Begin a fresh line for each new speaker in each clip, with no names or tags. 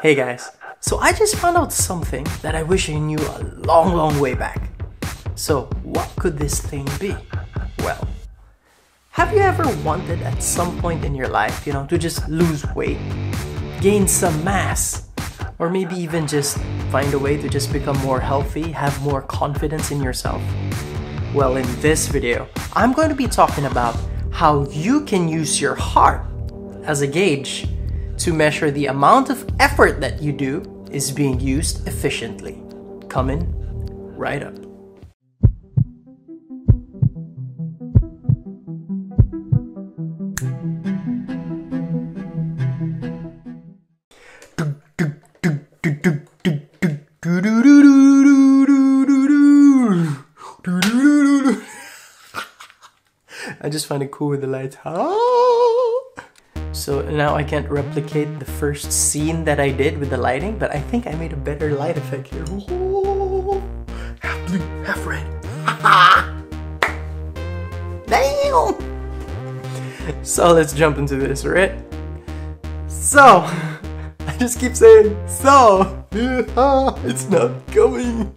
Hey guys, so I just found out something that I wish I knew a long way back. So what could this thing be? Well, have you ever wanted at some point in your life, to just lose weight, gain some mass, or maybe even just find a way to just become more healthy, have more confidence in yourself? Well, in this video, I'm going to be talking about how you can use your heart as a gauge to measure the amount of effort that you do is being used efficiently. Coming right up. I just find it cool with the lights. So now I can't replicate the first scene that I did with the lighting, but I think I made a better light effect here. Half blue, half red. Damn! So let's jump into this, right? So, I just keep saying, so, it's not coming.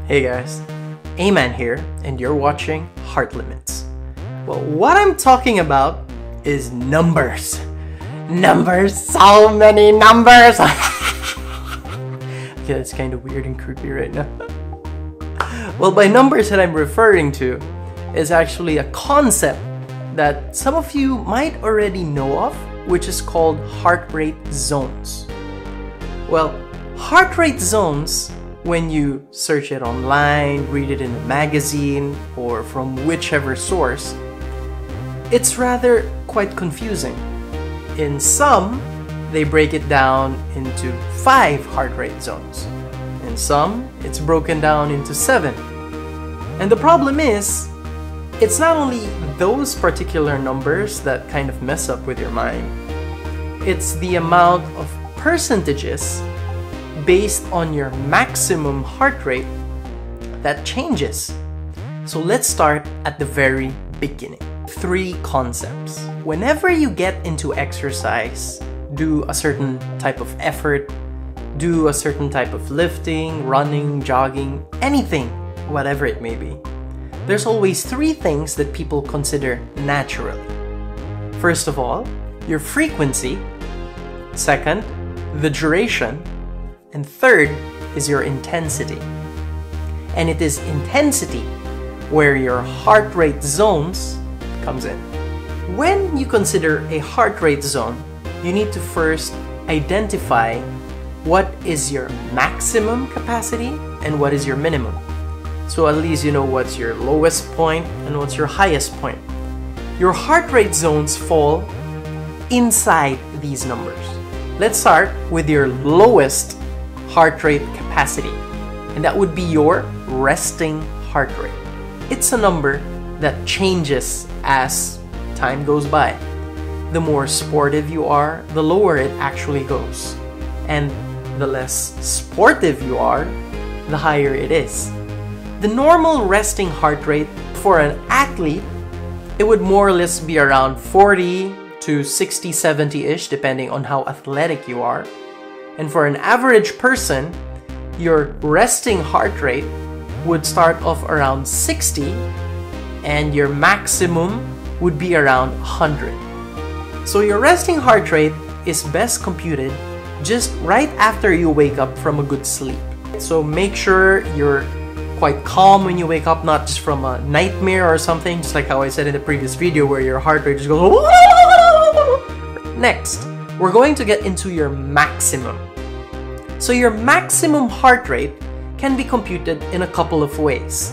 Hey guys, Aman here, and you're watching Heart Limits. Well, what I'm talking about is numbers. Numbers, so many numbers. Okay, that's kind of weird and creepy right now. Well, by numbers that I'm referring to is actually a concept that some of you might already know of, which is called heart rate zones. Well, heart rate zones, when you search it online, read it in a magazine, or from whichever source, it's rather quite confusing. In some, they break it down into 5 heart rate zones. In some, it's broken down into 7. And the problem is, it's not only those particular numbers that kind of mess up with your mind. It's the amount of percentages based on your maximum heart rate that changes. So let's start at the very beginning. 3 concepts. Whenever you get into exercise, do a certain type of effort, do a certain type of lifting, running, jogging, anything, whatever it may be, there's always 3 things that people consider naturally. First of all, your frequency. Second, the duration. And third is your intensity. And it is intensity where your heart rate zones comes in. When you consider a heart rate zone, you need to first identify what is your maximum capacity and what is your minimum. So at least you know what's your lowest point and what's your highest point. Your heart rate zones fall inside these numbers. Let's start with your lowest heart rate capacity, and that would be your resting heart rate. It's a number that changes as time goes by. The more sportive you are, the lower it actually goes. And the less sportive you are, the higher it is. The normal resting heart rate for an athlete, it would more or less be around 40 to 60, 70-ish, depending on how athletic you are. And for an average person, your resting heart rate would start off around 60, and your maximum would be around 100. So your resting heart rate is best computed just right after you wake up from a good sleep. So make sure you're quite calm when you wake up, not just from a nightmare or something, just like how I said in the previous video where your heart rate just goes. Next, we're going to get into your maximum. So your maximum heart rate can be computed in a couple of ways.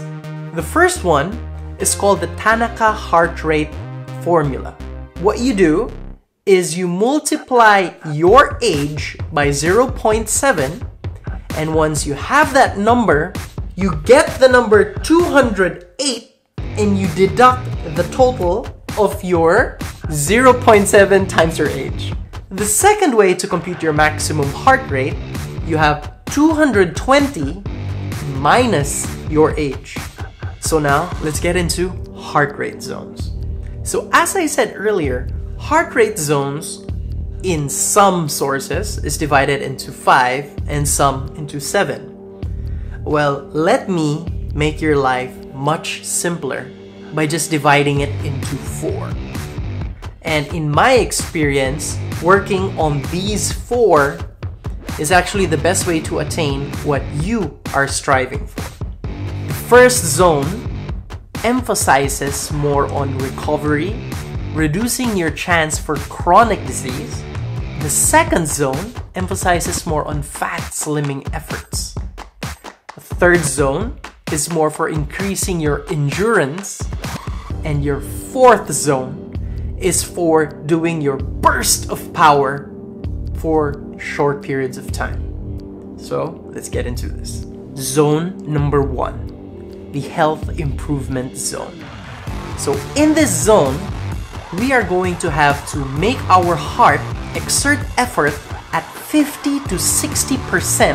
The first one is called the Tanaka heart rate formula. What you do is you multiply your age by 0.7, and once you have that number, you get the number 208 and you deduct the total of your 0.7 times your age. The second way to compute your maximum heart rate, you have 220 minus your age. So now let's get into heart rate zones. So as I said earlier, heart rate zones in some sources is divided into 5 and some into 7. Well, let me make your life much simpler by just dividing it into 4. And in my experience, working on these 4 is actually the best way to attain what you are striving for. The first zone emphasizes more on recovery, reducing your chance for chronic disease. The second zone emphasizes more on fat slimming efforts. The third zone is more for increasing your endurance. And your fourth zone is for doing your burst of power for short periods of time. So let's get into this. Zone number 1, the health improvement zone. So in this zone, we are going to have to make our heart exert effort at 50 to 60%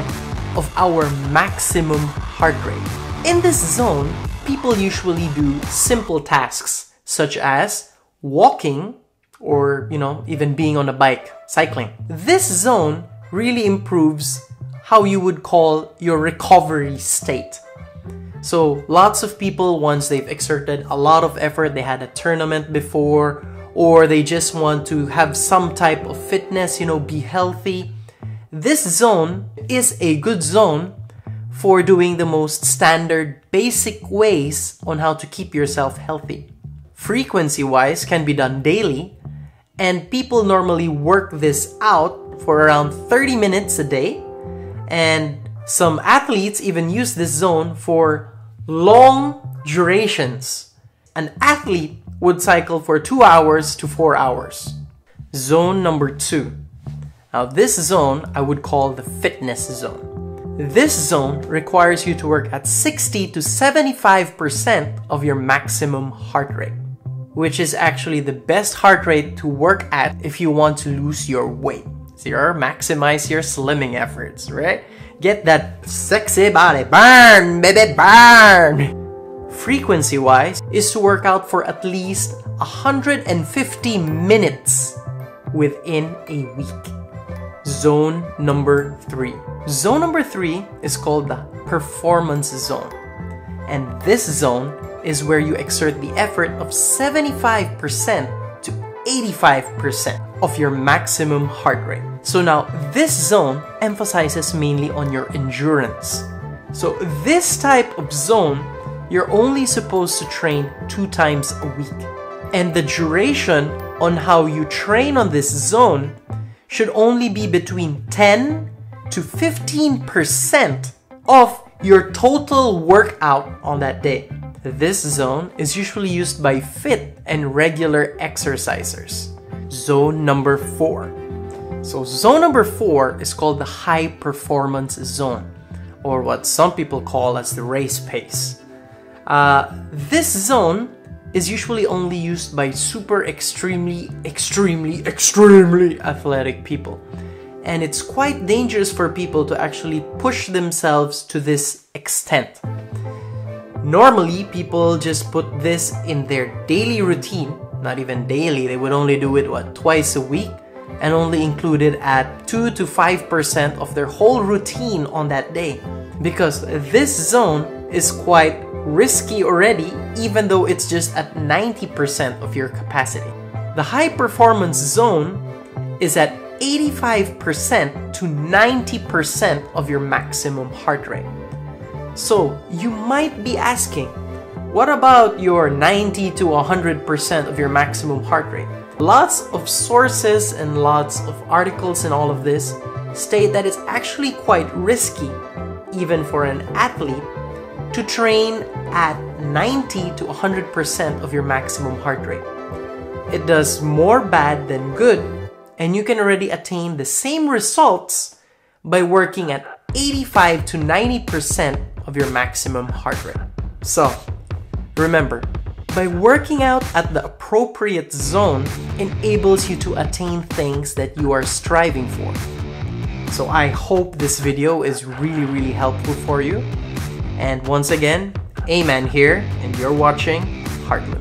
of our maximum heart rate. In this zone, people usually do simple tasks such as walking or, even being on a bike, cycling. This zone really improves how you would call your recovery state. So lots of people, once they've exerted a lot of effort, they had a tournament before, or they just want to have some type of fitness, be healthy. This zone is a good zone for doing the most standard, basic ways on how to keep yourself healthy. Frequency-wise can be done daily, and people normally work this out for around 30 minutes a day, and some athletes even use this zone for long durations. An athlete would cycle for 2 hours to 4 hours. Zone number 2. Now this zone I would call the fitness zone. This zone requires you to work at 60 to 75% of your maximum heart rate, which is actually the best heart rate to work at if you want to lose your weight. So maximize your slimming efforts, right? Get that sexy body burn, baby, burn! Frequency-wise is to work out for at least 150 minutes within a week. Zone number 3. Zone number 3 is called the performance zone. And this zone is where you exert the effort of 75% to 85% of your maximum heart rate. So now this zone emphasizes mainly on your endurance. So this type of zone, you're only supposed to train 2 times a week. And the duration on how you train on this zone should only be between 10 to 15% of your total workout on that day. This zone is usually used by fit and regular exercisers. Zone number 4. So zone number 4 is called the high performance zone, or what some people call as the race pace. This zone is usually only used by super extremely athletic people. And it's quite dangerous for people to actually push themselves to this extent. Normally, people just put this in their daily routine. Not even daily, they would only do it, twice a week, and only include it at 2 to 5% of their whole routine on that day. Because this zone is quite risky already, even though it's just at 90% of your capacity. The high performance zone is at 85% to 90% of your maximum heart rate. So you might be asking, what about your 90 to 100% of your maximum heart rate? Lots of sources and lots of articles and all of this state that it's actually quite risky, even for an athlete, to train at 90 to 100% of your maximum heart rate. It does more bad than good, and you can already attain the same results by working at 85 to 90% of your maximum heart rate. So, remember, by working out at the appropriate zone enables you to attain things that you are striving for. So I hope this video is really helpful for you. And once again, Aman here, and you're watching Heartless.